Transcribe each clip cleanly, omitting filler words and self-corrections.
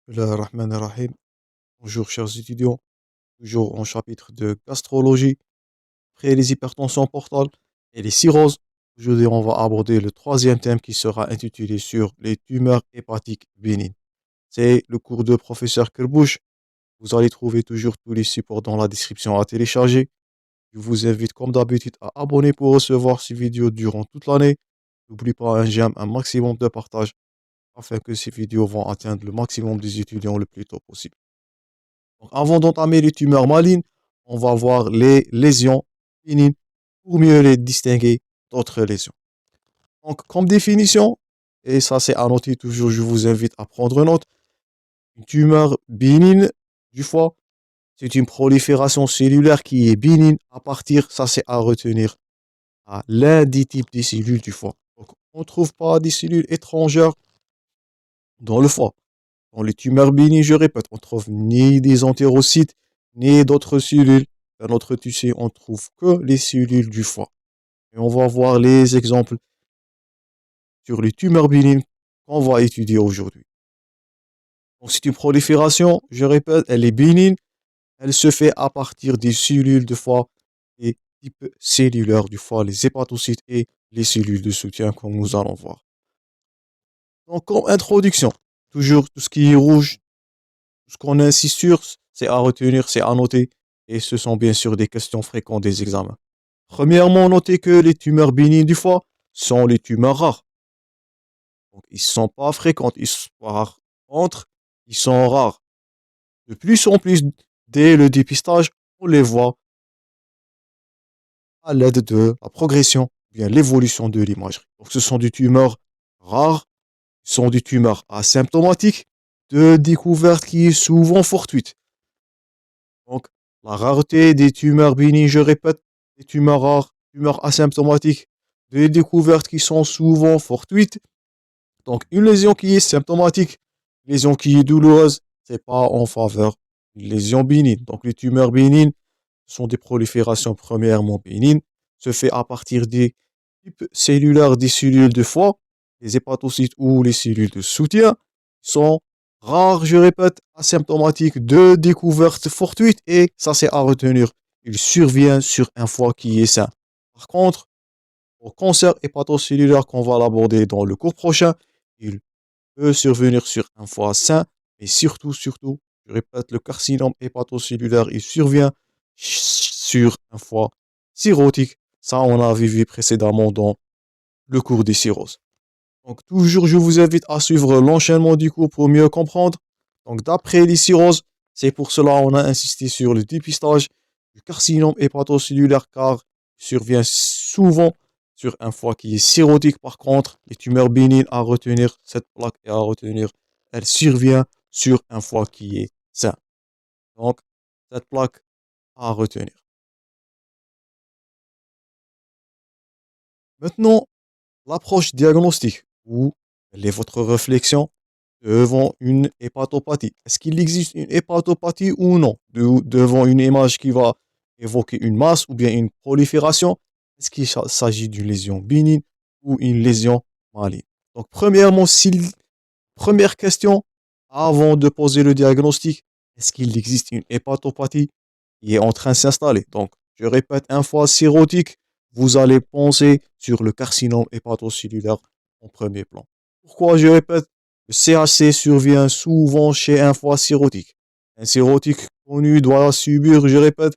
Bismillahirrahmanirrahim. Bonjour chers étudiants, toujours en chapitre de gastrologie, après les hypertensions portales et les cirrhoses. Aujourd'hui, on va aborder le troisième thème qui sera intitulé sur les tumeurs hépatiques bénignes. C'est le cours de professeur Kerbouche. Vous allez trouver toujours tous les supports dans la description à télécharger. Je vous invite comme d'habitude à abonner pour recevoir ces vidéos durant toute l'année. N'oubliez pas un j'aime, un maximum de partage afin que ces vidéos vont atteindre le maximum des étudiants le plus tôt possible. Donc, avant d'entamer les tumeurs malignes, on va voir les lésions bénignes pour mieux les distinguer d'autres lésions. Donc, comme définition, et ça c'est à noter toujours, je vous invite à prendre note, une tumeur bénigne du foie, c'est une prolifération cellulaire qui est bénigne à partir, ça c'est à retenir, à l'un des types des cellules du foie. Donc, on ne trouve pas des cellules étrangères dans le foie. Dans les tumeurs bénignes, je répète, on trouve ni des entérocytes, ni d'autres cellules. Dans notre tissu, on trouve que les cellules du foie. Et on va voir les exemples sur les tumeurs bénignes qu'on va étudier aujourd'hui. Donc c'est une prolifération, je répète, elle est bénigne, elle se fait à partir des cellules de foie et types cellulaires du foie, les hépatocytes et les cellules de soutien, comme nous allons voir. Donc comme introduction, toujours tout ce qui est rouge, ce qu'on insiste sur, c'est à retenir, c'est à noter, et ce sont bien sûr des questions fréquentes des examens. Premièrement, notez que les tumeurs bénignes du foie sont les tumeurs rares. Donc, ils ne sont pas fréquentes, ils sont rares entre, ils sont rares. De plus en plus, dès le dépistage, on les voit à l'aide de la progression, bien l'évolution de l'imagerie. Donc, ce sont des tumeurs rares, ce sont des tumeurs asymptomatiques, de découverte qui est souvent fortuite. Donc, la rareté des tumeurs bénignes, je répète, des tumeurs rares, tumeurs asymptomatiques, des découvertes qui sont souvent fortuites. Donc, une lésion qui est symptomatique, une lésion qui est douloureuse, c'est pas en faveur d'une lésion bénigne. Donc, les tumeurs bénignes sont des proliférations premièrement bénignes, se fait à partir des types cellulaires des cellules de foie, les hépatocytes ou les cellules de soutien, sont rares, je répète, asymptomatiques de découverte fortuite et ça c'est à retenir. Il survient sur un foie qui est sain. Par contre, au cancer hépatocellulaire qu'on va l'aborder dans le cours prochain, il peut survenir sur un foie sain, et surtout, je répète, le carcinome hépatocellulaire, il survient sur un foie cirrhotique. Ça, on a vu précédemment dans le cours des cirrhoses. Donc, toujours, je vous invite à suivre l'enchaînement du cours pour mieux comprendre. Donc, d'après les cirrhoses, c'est pour cela qu'on a insisté sur le dépistage du carcinome hépatocellulaire car il survient souvent sur un foie qui est cirrhotique. Par contre, les tumeurs bénignes à retenir, cette plaque est à retenir, elle survient sur un foie qui est sain. Donc, cette plaque à retenir. Maintenant, l'approche diagnostique, ou quelle est votre réflexion devant une hépatopathie? Est-ce qu'il existe une hépatopathie ou non? Devant une image qui va évoquer une masse ou bien une prolifération, est-ce qu'il s'agit d'une lésion bénigne ou une lésion maligne? Donc, premièrement, première question, avant de poser le diagnostic, est-ce qu'il existe une hépatopathie qui est en train de s'installer? Donc, je répète, un foie cirrhotique, vous allez penser sur le carcinome hépatocellulaire en premier plan. Pourquoi je répète? Le CHC survient souvent chez un foie cirrhotique. Un cirrhotique connu doit subir, je répète,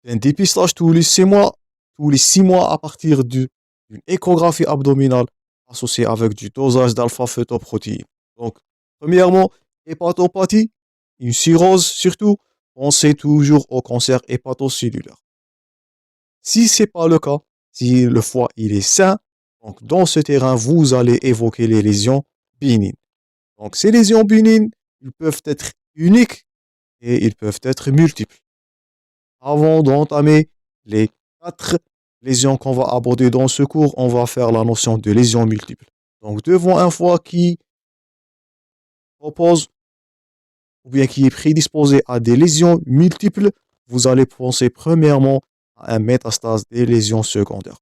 un dépistage tous les 6 mois à partir d'une échographie abdominale associée avec du dosage d'alpha-fetoprotéine. Donc, premièrement, hépatopathie, une cirrhose surtout, pensez toujours au cancer hépatocellulaire. Si ce n'est pas le cas, si le foie il est sain, donc dans ce terrain, vous allez évoquer les lésions bénignes. Donc ces lésions bénignes, ils peuvent être uniques et ils peuvent être multiples. Avant d'entamer les 4 lésions qu'on va aborder dans ce cours, on va faire la notion de lésions multiples. Donc devant un foie qui propose ou bien qui est prédisposé à des lésions multiples, vous allez penser premièrement à un métastase des lésions secondaires.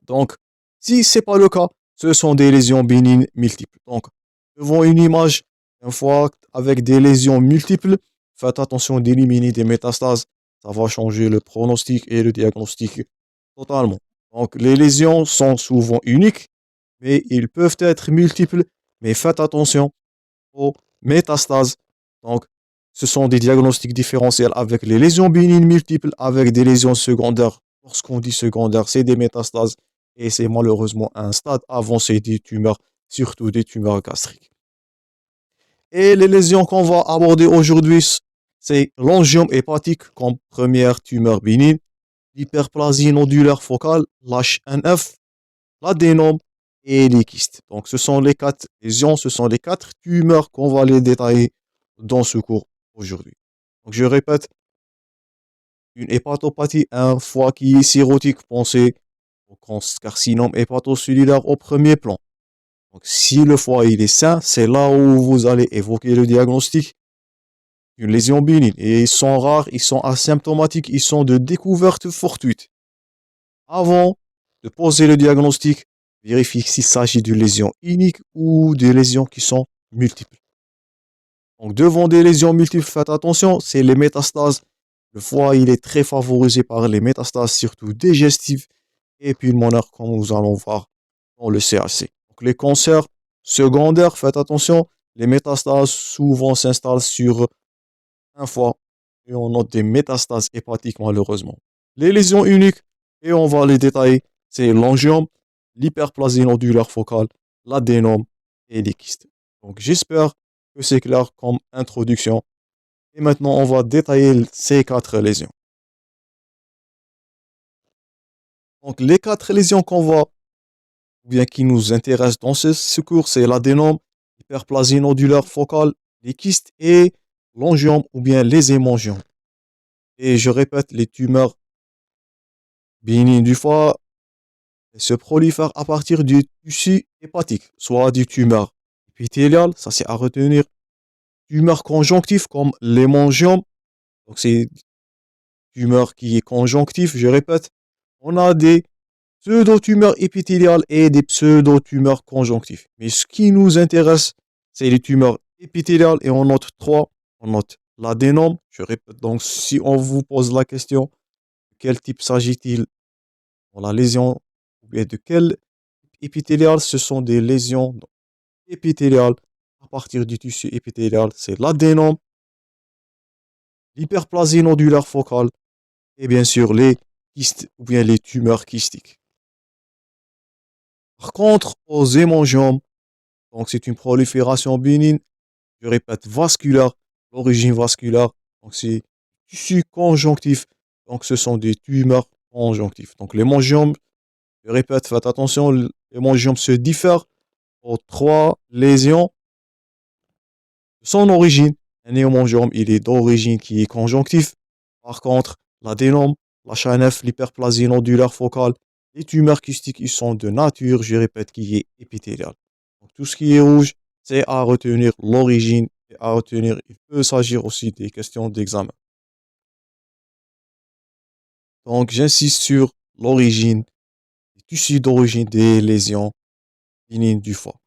Donc, si ce n'est pas le cas, ce sont des lésions bénignes multiples. Donc, devant une image, une fois avec des lésions multiples, faites attention d'éliminer des métastases. Ça va changer le pronostic et le diagnostic totalement. Donc, les lésions sont souvent uniques, mais ils peuvent être multiples. Mais faites attention aux métastases. Donc, ce sont des diagnostics différentiels avec les lésions bénignes multiples, avec des lésions secondaires. Lorsqu'on dit secondaire, c'est des métastases et c'est malheureusement un stade avancé des tumeurs, surtout des tumeurs gastriques. Et les lésions qu'on va aborder aujourd'hui, c'est l'angiome hépatique comme première tumeur bénigne, l'hyperplasie nodulaire focale, l'HNF, l'adénome et les kystes. Donc, ce sont les 4 lésions, ce sont les 4 tumeurs qu'on va les détailler dans ce cours aujourd'hui. Donc, je répète, une hépatopathie, un foie qui est cirrhotique, pensez au carcinome hépatocellulaire au premier plan. Donc, si le foie il est sain, c'est là où vous allez évoquer le diagnostic d'une lésion bénigne. Et ils sont rares, ils sont asymptomatiques, ils sont de découverte fortuite. Avant de poser le diagnostic, vérifiez s'il s'agit d'une lésion unique ou des lésions qui sont multiples. Donc, devant des lésions multiples, faites attention, c'est les métastases. Le foie, il est très favorisé par les métastases, surtout digestives et pulmonaires, comme nous allons voir dans le CHC. Donc, les cancers secondaires, faites attention, les métastases souvent s'installent sur un foie et on note des métastases hépatiques malheureusement. Les lésions uniques, et on va les détailler, c'est l'angiome, l'hyperplasie nodulaire focale, l'adénome et les kystes. Donc j'espère que c'est clair comme introduction. Et maintenant, on va détailler ces 4 lésions. Donc les 4 lésions qu'on voit, ou bien qui nous intéressent dans ce cours, c'est l'adénome, l'hyperplasie nodulaire focale, les kystes et l'angiome ou bien les hémangiomes. Et je répète, les tumeurs bénignes du foie se prolifèrent à partir du tissu hépatique, soit du tumeur épithélial, ça c'est à retenir, tumeur conjonctive comme l'hémangiome, donc c'est tumeur qui est conjonctif, je répète, on a des pseudo-tumeurs épithéliales et des pseudo-tumeurs conjonctives. Mais ce qui nous intéresse, c'est les tumeurs épithéliales et on note 3, on note l'adénome, je répète, donc si on vous pose la question, quel type s'agit-il pour la lésion, ou bien de quel épithélial, ce sont des lésions épithéliales à partir du tissu épithélial, c'est l'adénome, l'hyperplasie nodulaire focale et bien sûr les kystes ou bien les tumeurs kystiques. Par contre, aux hémangiomes, donc c'est une prolifération bénigne, je répète, vasculaire, l'origine vasculaire, donc c'est tissu conjonctif, donc ce sont des tumeurs conjonctives. Donc l'hémangiome, je répète, faites attention, l'hémangiome se diffère aux 3 lésions. Son origine, un hémangiome, il est d'origine qui est conjonctif. Par contre, l'adénome, la HNF, l'hyperplasie nodulaire focale, les tumeurs kystiques, ils sont de nature, je répète, qui est épithéliale. Donc, tout ce qui est rouge, c'est à retenir l'origine et à retenir, il peut s'agir aussi des questions d'examen. Donc, j'insiste sur l'origine, les tissus d'origine des lésions bénignes du foie.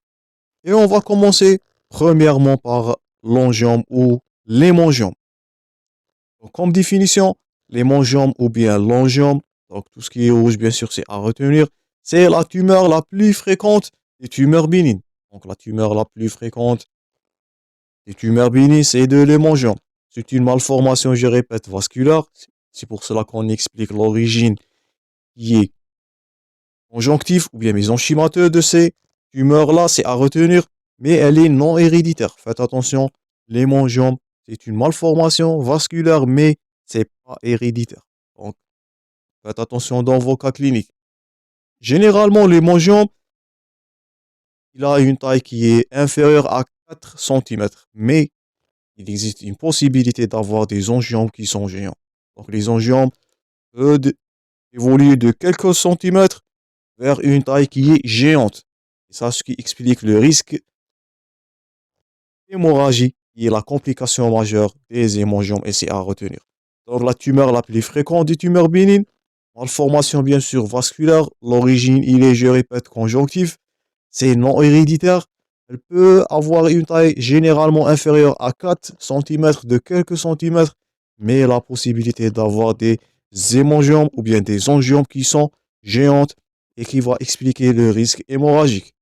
Et on va commencer premièrement par l'angiome ou l'hémangiome. Donc, comme définition, l'hémangiome ou bien l'angiome, donc tout ce qui est rouge, bien sûr, c'est à retenir, c'est la tumeur la plus fréquente des tumeurs bénignes. Donc, la tumeur la plus fréquente des tumeurs bénignes, c'est de l'hémangiome. C'est une malformation, je répète, vasculaire. C'est pour cela qu'on explique l'origine qui est conjonctive ou bien mésenchymateuse de ces tumeurs-là, c'est à retenir, mais elle est non héréditaire. Faites attention, l'hémangiome, c'est une malformation vasculaire, mais c'est pas héréditaire. Donc, faites attention dans vos cas cliniques. Généralement, l'hémangiome, il a une taille qui est inférieure à 4 cm, mais il existe une possibilité d'avoir des angiomes qui sont géants. Donc, les angiomes peuvent évoluer de quelques centimètres vers une taille qui est géante. Et ça, ce qui explique le risque d'hémorragie, qui est la complication majeure des hémangiomes, et c'est à retenir. Donc, la tumeur la plus fréquente des tumeurs bénignes, malformation bien sûr vasculaire, l'origine, il est, je répète, conjonctif, c'est non héréditaire, Elle peut avoir une taille généralement inférieure à 4 centimètres de quelques centimètres, mais la possibilité d'avoir des hémangiomes ou bien des angiomes qui sont géantes et qui va expliquer le risque hémorragique.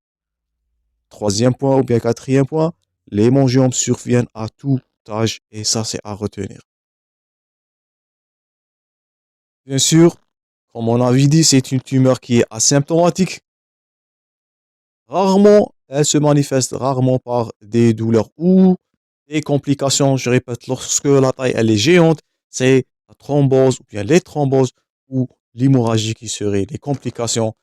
Troisième point ou bien quatrième point, les hémangiomes surviennent à tout âge et ça c'est à retenir. Bien sûr, comme on avait dit, c'est une tumeur qui est asymptomatique. Rarement, elle se manifeste rarement par des douleurs ou des complications. Je répète, lorsque la taille elle est géante, c'est la thrombose ou bien les thromboses ou l'hémorragie qui serait les complications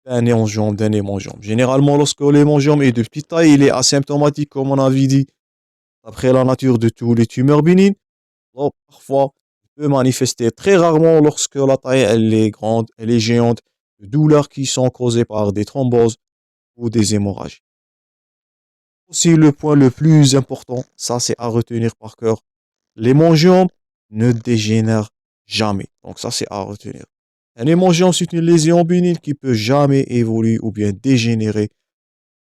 d'un hémangiome, d'un hémangiome. Généralement, lorsque l'hémangiome est de petite taille, il est asymptomatique, comme on avait dit, après la nature de tous les tumeurs bénignes. Donc, parfois, il peut manifester très rarement lorsque la taille elle est grande, elle est géante, de douleurs qui sont causées par des thromboses ou des hémorragies. Aussi, le point le plus important, ça c'est à retenir par cœur, l'hémangiome ne dégénère jamais. Donc ça c'est à retenir. Un hémangiome, c'est une lésion bénigne qui peut jamais évoluer ou bien dégénérer.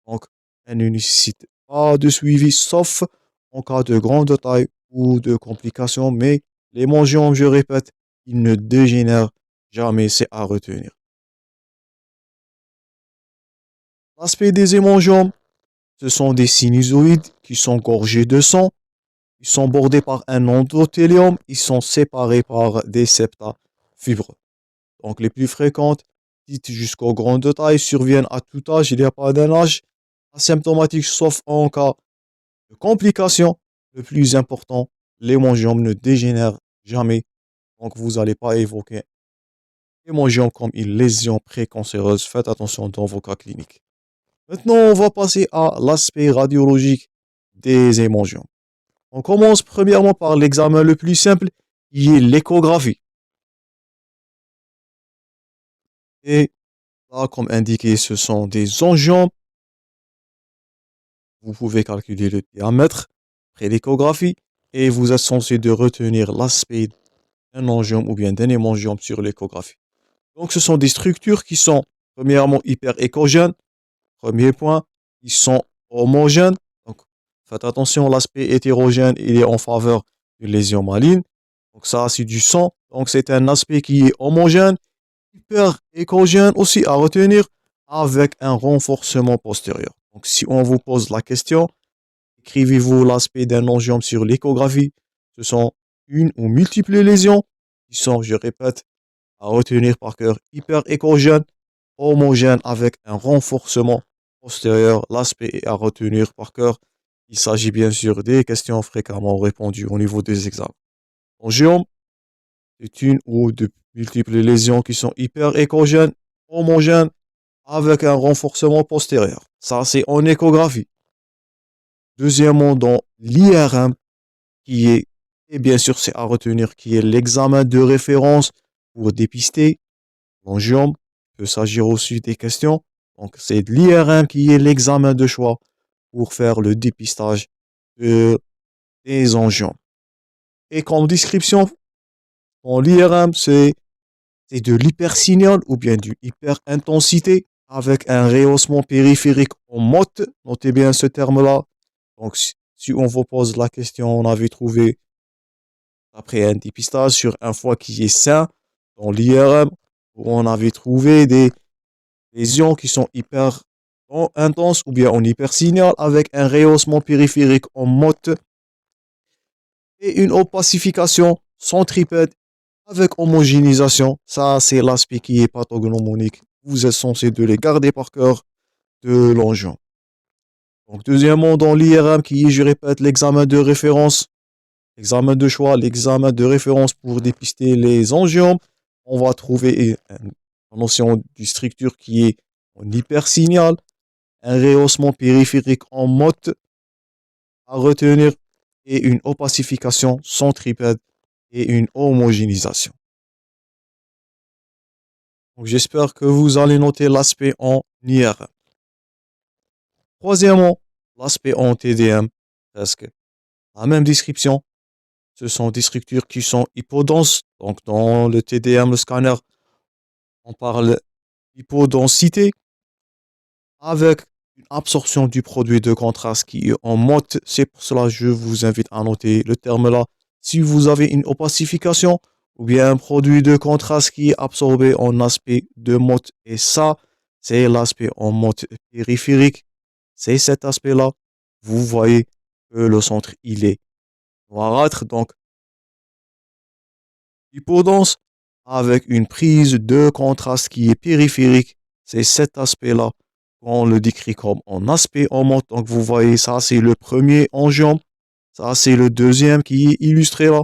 Donc, elle ne nécessite pas de suivi, sauf en cas de grande taille ou de complications. Mais l'hémangiome, je répète, il ne dégénère jamais, c'est à retenir. L'aspect des hémangiomes, ce sont des sinusoïdes qui sont gorgés de sang. Ils sont bordés par un endothélium. Ils sont séparés par des septa fibreux. Donc, les plus fréquentes, dites jusqu'aux grandes tailles, surviennent à tout âge. Il n'y a pas d'un âge asymptomatique, sauf en cas de complications. Le plus important, l'hémangiome ne dégénère jamais. Donc, vous n'allez pas évoquer l'hémangiome comme une lésion précancéreuse. Faites attention dans vos cas cliniques. Maintenant, on va passer à l'aspect radiologique des hémangiomes. On commence premièrement par l'examen le plus simple, qui est l'échographie. Et là, comme indiqué, ce sont des angiomes. Vous pouvez calculer le diamètre après l'échographie et vous êtes censé de retenir l'aspect d'un angiome ou bien d'un hémangiome sur l'échographie. Donc, ce sont des structures qui sont premièrement hyper échogènes. Premier point, ils sont homogènes. Donc, faites attention, l'aspect hétérogène, il est en faveur d'une lésion maligne. Donc, ça, c'est du sang. Donc, c'est un aspect qui est homogène, hyper échogène aussi à retenir avec un renforcement postérieur. Donc, si on vous pose la question, écrivez-vous l'aspect d'un angiome sur l'échographie. Ce sont une ou multiples lésions qui sont, je répète, à retenir par cœur, hyper échogène, homogène avec un renforcement postérieur. L'aspect est à retenir par cœur. Il s'agit bien sûr des questions fréquemment répondues au niveau des examens. Angiome, c'est une ou de multiples lésions qui sont hyper échogènes, homogènes avec un renforcement postérieur. Ça, c'est en échographie. Deuxièmement, dans l'IRM, qui est, et bien sûr, c'est à retenir, qui est l'examen de référence pour dépister l'angiome. Il peut s'agir aussi des questions. Donc, c'est l'IRM qui est l'examen de choix pour faire le dépistage des angiomes. Et comme description, dans l'IRM, c'est de l'hypersignal ou bien du hyperintensité avec un rehaussement périphérique en motte. Notez bien ce terme-là. Donc, si on vous pose la question, on avait trouvé, après un dépistage sur un foie qui est sain, dans l'IRM, où on avait trouvé des lésions qui sont hyper intenses ou bien en hypersignal avec un rehaussement périphérique en motte et une opacification centripète avec homogénéisation. Ça, c'est l'aspect qui est pathognomonique. Vous êtes censé de les garder par cœur de l'angiome. Donc, deuxièmement, dans l'IRM, qui est, je répète, l'examen de référence, l'examen de choix, l'examen de référence pour dépister les angiomes, on va trouver une notion de structure qui est en hypersignal, un rehaussement périphérique en motte à retenir et une opacification centripète et une homogénéisation. Donc, j'espère que vous allez noter l'aspect en IRM. Troisièmement, l'aspect en TDM, presque la même description. Ce sont des structures qui sont hypodenses. Donc, dans le TDM, le scanner, on parle d'hypodensité avec une absorption du produit de contraste qui est en mode. C'est pour cela que je vous invite à noter le terme là. Si vous avez une opacification ou bien un produit de contraste qui est absorbé en aspect de mode, et ça, c'est l'aspect en mode périphérique. C'est cet aspect-là. Vous voyez que le centre, il est noirâtre, donc hypodense, avec une prise de contraste qui est périphérique. C'est cet aspect-là qu'on le décrit comme en aspect en mode. Donc vous voyez, ça c'est le premier angiome. Ça c'est le deuxième qui est illustré là.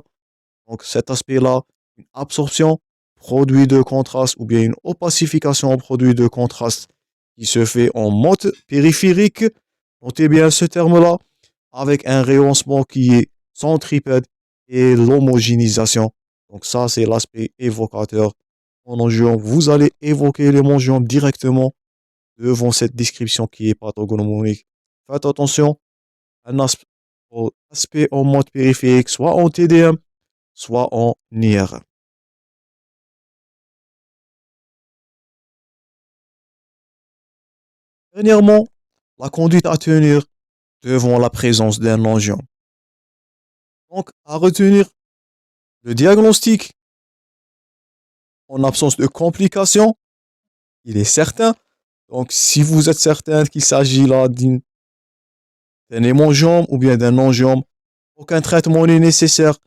Donc cet aspect-là, une absorption, produit de contraste ou bien une opacification en produit de contraste qui se fait en mode périphérique. Notez bien ce terme-là, avec un rehaussement qui est centripète et l'homogénéisation. Donc ça, c'est l'aspect évocateur en angiome. Vous allez évoquer les angiomes directement devant cette description qui est pathognomonique. Faites attention, un aspect en mode périphérique, soit en TDM, soit en IRM. Dernièrement, la conduite à tenir devant la présence d'un angiome. Donc, à retenir, le diagnostic en absence de complications, il est certain. Donc, si vous êtes certain qu'il s'agit là d'un hémangiome ou bien d'un angiome, aucun traitement n'est nécessaire,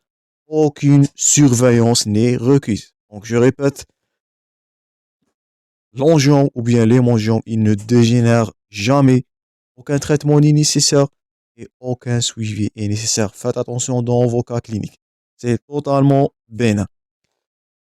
aucune surveillance n'est requise. Donc, je répète, l'angiome ou bien l'hémangiome, il ne dégénère jamais. Aucun traitement n'est nécessaire et aucun suivi est nécessaire. Faites attention dans vos cas cliniques. C'est totalement bénin.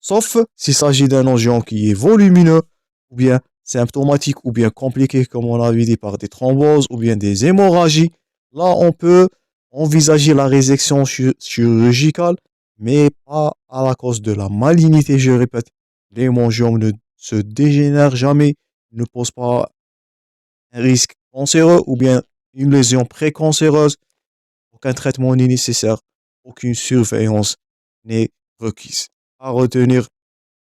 Sauf s'il s'agit d'un angiome qui est volumineux, ou bien symptomatique, ou bien compliqué, comme on l'avait dit, par des thromboses, ou bien des hémorragies. Là, on peut envisager la résection chirurgicale, mais pas à la cause de la malignité, je répète. L'hémangiome ne se dégénère jamais, ne pose pas un risque cancéreux, ou bien une lésion précancéreuse. Aucun traitement n'est nécessaire, aucune surveillance n'est requise. À retenir,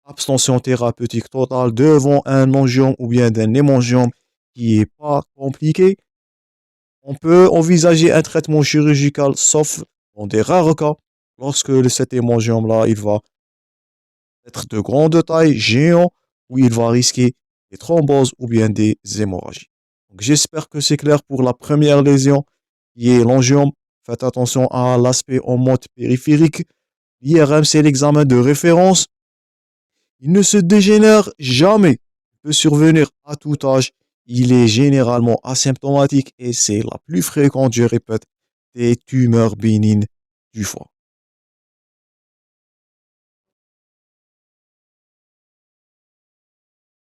abstention thérapeutique totale devant un angiome ou bien d'un hémangiome qui n'est pas compliqué. On peut envisager un traitement chirurgical, sauf dans des rares cas, lorsque cet hémangiome-là, il va être de grande taille, géant, où il va risquer des thromboses ou bien des hémorragies. Donc, j'espère que c'est clair pour la première lésion, qui est l'angiome. Faites attention à l'aspect en mode périphérique. L'IRM, c'est l'examen de référence. Il ne se dégénère jamais. Il peut survenir à tout âge. Il est généralement asymptomatique et c'est la plus fréquente, je répète, des tumeurs bénignes du foie.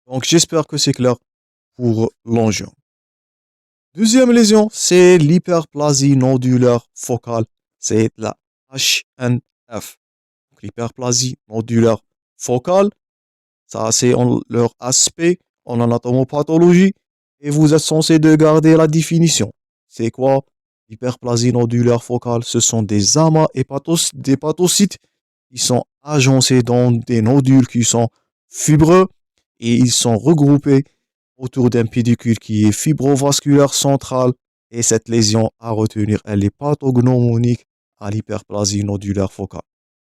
Donc j'espère que c'est clair pour l'angiome. Deuxième lésion, c'est l'hyperplasie nodulaire focale. C'est la HNF. L'hyperplasie nodulaire focale, ça c'est leur aspect en anatomopathologie et vous êtes censé de garder la définition. C'est quoi l'hyperplasie nodulaire focale? Ce sont des amas d'hépatocytes qui sont agencés dans des nodules qui sont fibreux et ils sont regroupés autour d'un pédicule qui est fibrovasculaire central. Et cette lésion à retenir, elle est pathognomonique à l'hyperplasie nodulaire focale.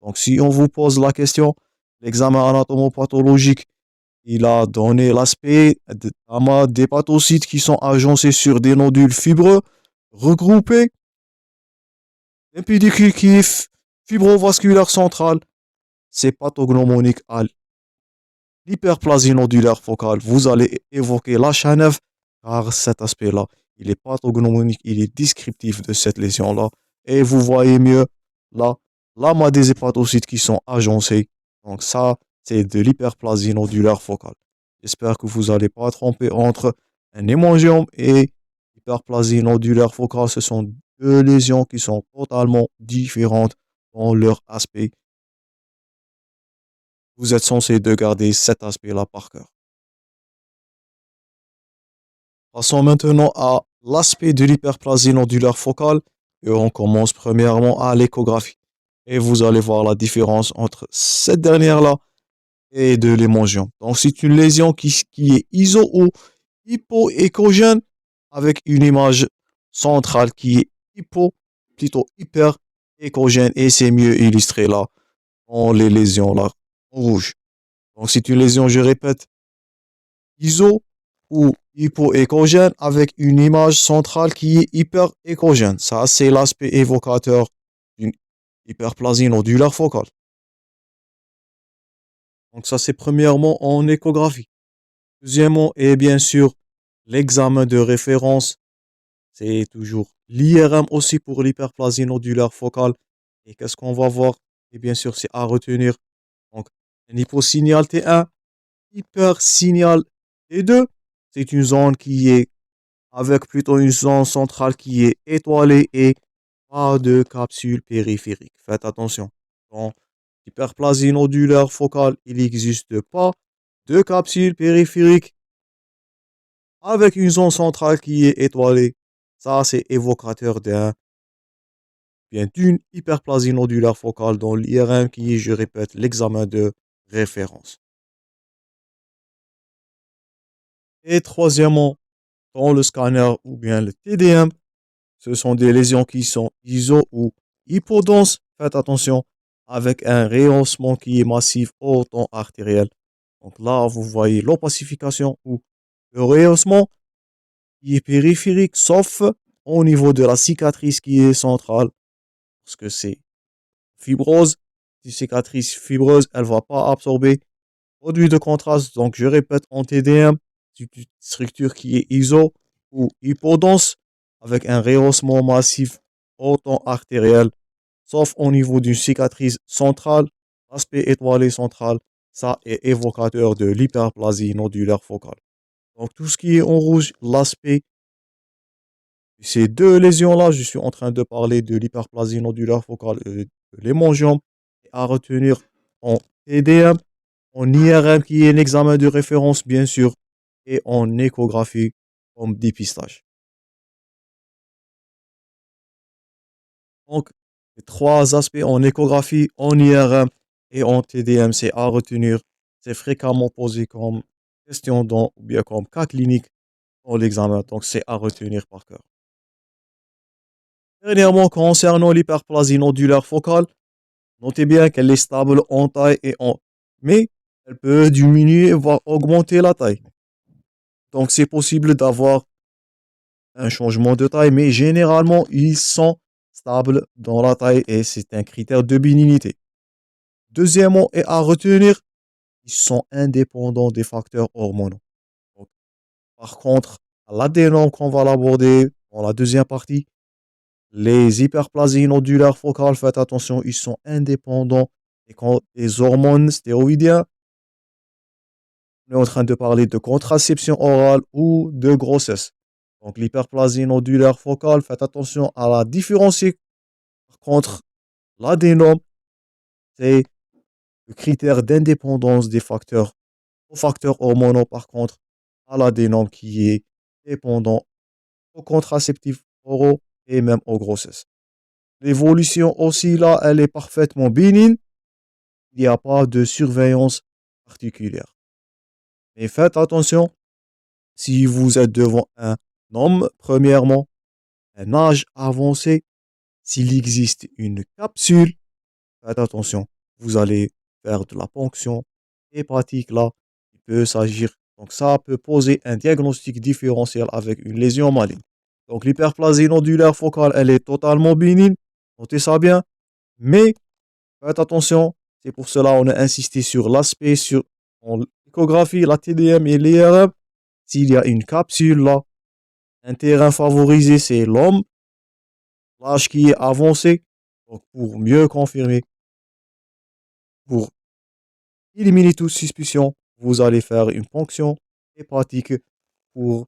Donc, si on vous pose la question, l'examen anatomopathologique, il a donné l'aspect d'amas d'hépatocytes qui sont agencés sur des nodules fibreux, regroupés, un pédicule qui est fibrovasculaire central. C'est pathognomonique à l'hyperplasie nodulaire focale. Vous allez évoquer l'H9 car cet aspect-là, il est pathognomonique, il est descriptif de cette lésion-là. Et vous voyez mieux là, l'amas des hépatocytes qui sont agencés. Donc ça, c'est de l'hyperplasie nodulaire focale. J'espère que vous n'allez pas tromper entre un hémangiome et l'hyperplasie nodulaire focale. Ce sont deux lésions qui sont totalement différentes dans leur aspect. Vous êtes censé de garder cet aspect-là par cœur. Passons maintenant à l'aspect de l'hyperplasie nodulaire focale et on commence premièrement à l'échographie. Et vous allez voir la différence entre cette dernière-là et de l'hémangiome. Donc c'est une lésion qui est iso ou hypoéchogène avec une image centrale qui est plutôt hyper échogène et c'est mieux illustré là, en les lésions là, en rouge. Donc c'est une lésion, je répète, iso ou hypoéchogène avec une image centrale qui est hyper échogène. Ça, c'est l'aspect évocateur d'une hyperplasie nodulaire focale. Donc ça, c'est premièrement en échographie. Deuxièmement, et bien sûr, l'examen de référence, c'est toujours l'IRM aussi pour l'hyperplasie nodulaire focale. Et qu'est-ce qu'on va voir? Et bien sûr, c'est à retenir. Donc, un hyposignal T1, hypersignal T2, c'est une zone qui est avec plutôt une zone centrale qui est étoilée et pas de capsule périphérique. Faites attention. Dans l'hyperplasie nodulaire focale, il n'existe pas de capsule périphérique avec une zone centrale qui est étoilée. Ça, c'est évocateur d'une hyperplasie nodulaire focale dans l'IRM qui est, je répète, l'examen de référence. Et troisièmement, dans le scanner ou bien le TDM, ce sont des lésions qui sont iso ou hypodenses. Faites attention avec un rehaussement qui est massif au temps artériel. Donc là, vous voyez l'opacification ou le rehaussement qui est périphérique, sauf au niveau de la cicatrice qui est centrale, parce que c'est fibrose. Une cicatrice fibreuse, elle ne va pas absorber produit de contraste. Donc, je répète, en TDM, c'est une structure qui est iso ou hypodense avec un rehaussement massif au temps artériel, sauf au niveau d'une cicatrice centrale, l'aspect étoilé central, ça est évocateur de l'hyperplasie nodulaire focale. Donc, tout ce qui est en rouge, l'aspect, ces deux lésions-là, je suis en train de parler de l'hyperplasie nodulaire focale et de l'hémangiome, à retenir en TDM, en IRM qui est un examen de référence bien sûr, et en échographie comme dépistage. Donc, les trois aspects en échographie, en IRM et en TDM, c'est à retenir. C'est fréquemment posé comme question ou bien comme cas clinique dans l'examen. Donc, c'est à retenir par cœur. Dernièrement, concernant l'hyperplasie nodulaire focale, notez bien qu'elle est stable en taille mais elle peut diminuer, voire augmenter la taille. Donc, c'est possible d'avoir un changement de taille, mais généralement, ils sont stables dans la taille et c'est un critère de bénignité. Deuxièmement, et à retenir, ils sont indépendants des facteurs hormonaux. Donc, par contre, l'adénome qu'on va l'aborder dans la deuxième partie, les hyperplasies nodulaires focales, faites attention, ils sont indépendants des hormones stéroïdiennes. On est en train de parler de contraception orale ou de grossesse. Donc l'hyperplasie nodulaire focale, faites attention à la différencier. Par contre, l'adénome, c'est le critère d'indépendance des facteurs aux facteurs hormonaux, par contre, à l'adénome qui est dépendant aux contraceptifs oraux et même aux grossesses. L'évolution aussi, là, elle est parfaitement bénigne. Il n'y a pas de surveillance particulière. Mais faites attention, si vous êtes devant un homme, premièrement, un âge avancé, s'il existe une capsule, faites attention, vous allez faire de la ponction hépatique là, il peut s'agir. Donc ça peut poser un diagnostic différentiel avec une lésion maligne. Donc l'hyperplasie nodulaire focale, elle est totalement bénigne, notez ça bien, mais faites attention, c'est pour cela qu'on a insisté sur l'aspect sur l'échographie, la TDM et l'IRM. S'il y a une capsule là, un terrain favorisé, c'est l'homme, l'âge qui est avancé. Donc pour mieux confirmer, pour éliminer toute suspicion, vous allez faire une ponction hépatique pour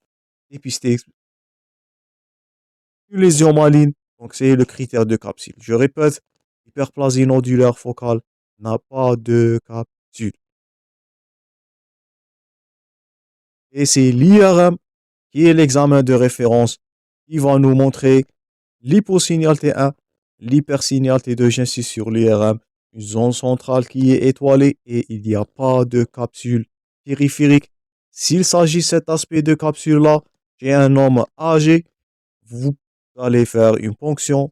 dépister une lésion maligne. Donc c'est le critère de capsule. Je répète, l'hyperplasie nodulaire focale n'a pas de capsule. Et c'est l'IRM qui est l'examen de référence qui va nous montrer l'hyposignal T1, l'hypersignal T2, j'insiste sur l'IRM, une zone centrale qui est étoilée et il n'y a pas de capsule périphérique. S'il s'agit de cet aspect de capsule-là, chez un homme âgé, vous allez faire une ponction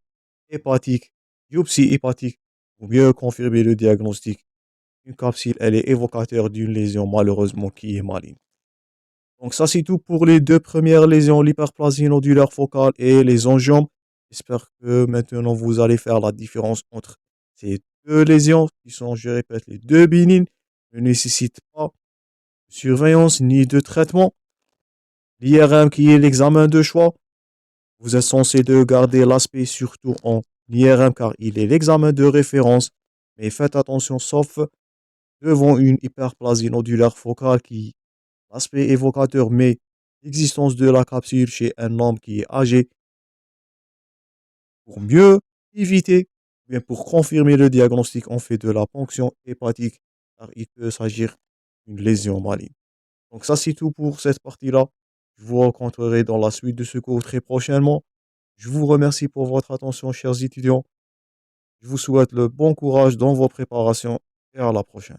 hépatique, biopsie hépatique, pour mieux confirmer le diagnostic. Une capsule, elle est évocateur d'une lésion malheureusement qui est maligne. Donc ça, c'est tout pour les deux premières lésions, l'hyperplasie nodulaire focale et les angiomes. J'espère que maintenant vous allez faire la différence entre ces deux lésions qui sont, je répète, les deux bénignes, ne nécessitent pas de surveillance ni de traitement. L'IRM qui est l'examen de choix, vous êtes censé de garder l'aspect surtout en IRM car il est l'examen de référence. Mais faites attention sauf devant une hyperplasie nodulaire focale qui l'aspect évocateur, mais l'existence de la capsule chez un homme qui est âgé pour mieux éviter, bien pour confirmer le diagnostic, on fait de la ponction hépatique car il peut s'agir d'une lésion maligne. Donc ça, c'est tout pour cette partie-là. Je vous rencontrerai dans la suite de ce cours très prochainement. Je vous remercie pour votre attention, chers étudiants. Je vous souhaite le bon courage dans vos préparations et à la prochaine.